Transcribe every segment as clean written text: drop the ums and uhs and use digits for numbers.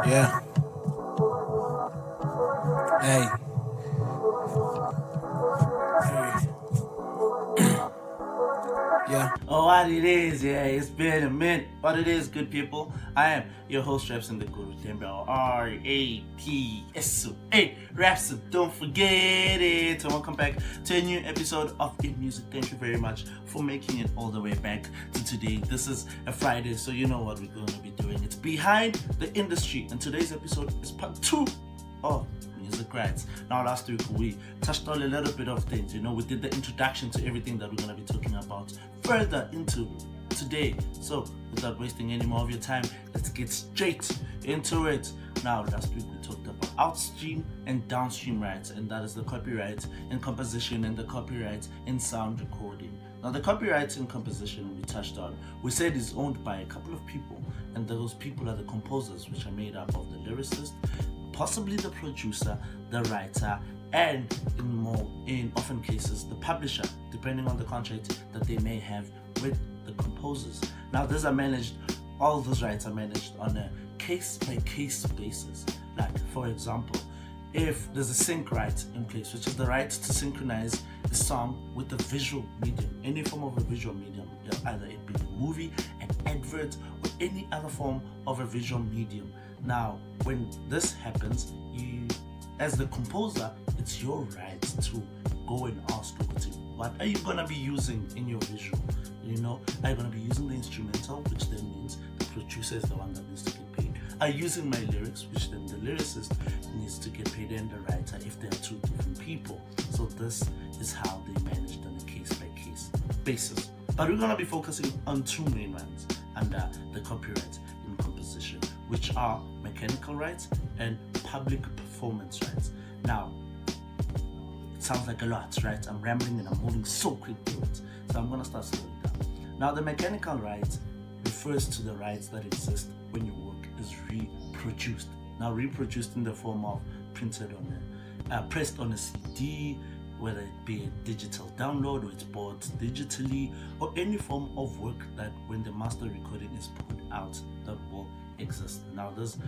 Yeah. Hey. Yeah. Oh, what it is, yeah, it's been a minute. What it is, good people. I am your host, Raps in the Guru Temple. R-A-P-S-O-A. Raps, don't forget it. So welcome back to a new episode of InMusic. Thank you very much for making it all the way back to today. This is a Friday, so you know what we're going to be doing. It's Behind the Industry, and today's episode is part 2 of music rights. Now, last week we touched on a little bit of things. We did the introduction to everything that we're going to be talking about further into today. So, without wasting any more of your time, let's get straight into it. Now, last week we talked about upstream and downstream rights, and that is the copyright in composition and the copyright in sound recording. Now, the copyright in composition we touched on, we said is owned by a couple of people, and those people are the composers, which are made up of the lyricist, possibly the producer, the writer, and in often cases the publisher, depending on the contract that they may have with the composers. Now, all those rights are managed on a case-by-case basis. Like, for example, if there's a sync right in place, which is the right to synchronize the song with the visual medium, any form of a visual medium, either it be a movie, an advert, or any other form of a visual medium. Now, when this happens, you, as the composer, it's your right to go and ask, what are you going to be using in your visual? Are you going to be using the instrumental, which then means the producer is the one that needs to get paid? Are you using my lyrics, which then the lyricist needs to get paid, and the writer if they are two different people? So this is how they managed on a case-by-case basis. But we're going to be focusing on two main ones under the copyright in composition, which are mechanical rights and public performance rights. Now, it sounds like a lot, right? I'm rambling and I'm moving so quick through it. So I'm going to start slowing down. Now, the mechanical rights refers to the rights that exist when your work is reproduced. Now, reproduced in the form of pressed on a CD, whether it be a digital download or it's bought digitally, or any form of work that when the master recording is put out, that will exist. Now, this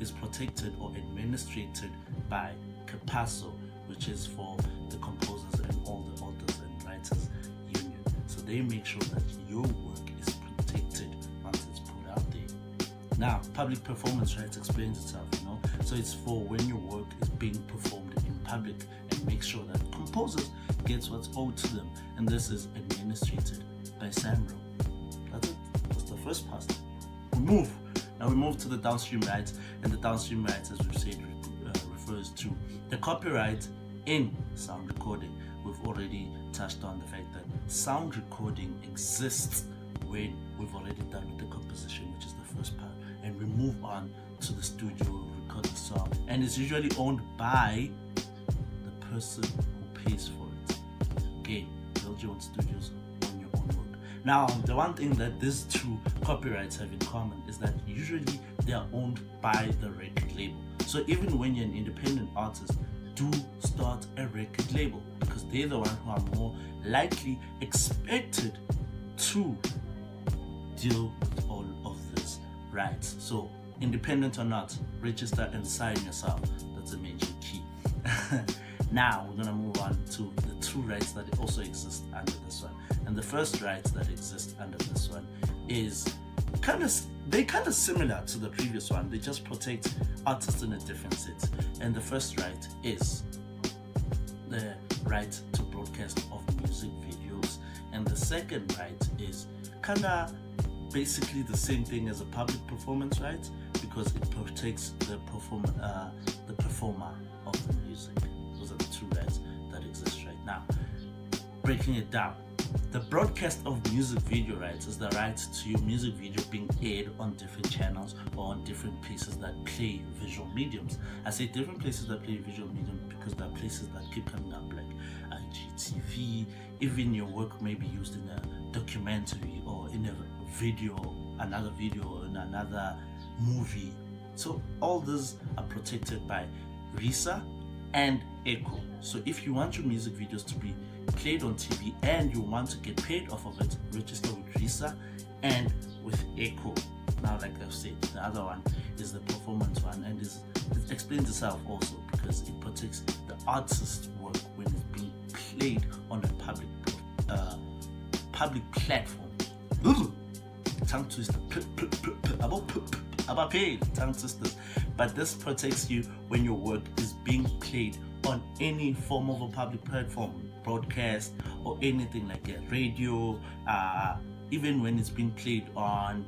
is protected or administrated by CAPASO, which is for the composers and all the authors and writers union. So they make sure that your work is protected once it's put out there. Now, public performance rights explains itself, so it's for when your work is being performed in public, and make sure that composers gets what's owed to them, and this is administrated by SAMRO. That's it. That's the first part. We move to the downstream rights, and the downstream rights, as we've said, refers to the copyright in sound recording. We've already touched on the fact that sound recording exists when we've already done with the composition, which is the first part, and we move on to the studio, record the song, and it's usually owned by the person who pays for it. Okay, build your own studios, own your own work. Now, the one thing that these two copyrights have in common is that usually they are owned by the record label. So even when you're an independent artist, do start a record label, because they're the ones who are more likely expected to deal with all of these rights. So, independent or not, register and sign yourself. That's a major key. Now we're gonna move on to the two rights that also exist under this one. And the first right that exists under this one is kind of similar to the previous one. They just protect artists in a different sense. And the first right is the right to broadcast of music videos, and the second right is kind of basically the same thing as a public performance right, because it protects the performer of the music. Those are the two rights that exist right now. Breaking it down, the broadcast of music video rights is the right to your music video being aired on different channels or on different places that play visual mediums. I say different places that play visual medium because there are places that keep coming up, like IGTV. Even your work may be used in a documentary or in a video, another video, or in another movie. So all these are protected by RISA and ECHO. So if you want your music videos to be played on TV and you want to get paid off of it, register with RISA and with echo. Now, like I've said, the other one is the performance one, and it explains itself also because it protects the artist's work when it's being played on a public platform. Tongue twister, tongue twisters. But this protects you when your work is being played on any form of a public platform, broadcast or anything like that, radio, even when it's being played on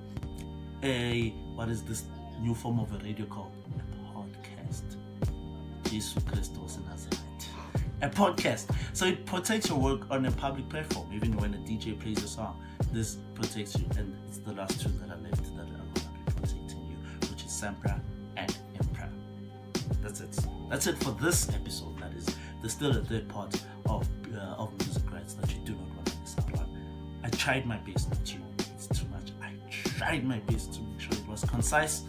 what is this new form of a radio called? A podcast. Jesus Christos in Nazareth. A podcast. So it protects your work on a public platform, even when a DJ plays a song. This protects you, and it's the last two that are left that are going to be protecting you, which is Sampra and Impra. That's it. That's it for this episode. That is, there's still a third part of music rights that you do not want to miss out on. I tried my best not to. It's too much. I tried my best to make sure it was concise,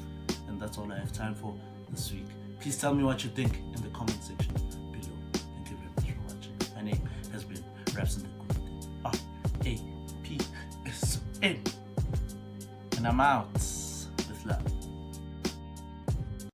and that's all I have time for this week. Please tell me what you think in the comment section below. Thank you very much for watching. My name has been Raps in the Good. RAPSN, and I'm out with love.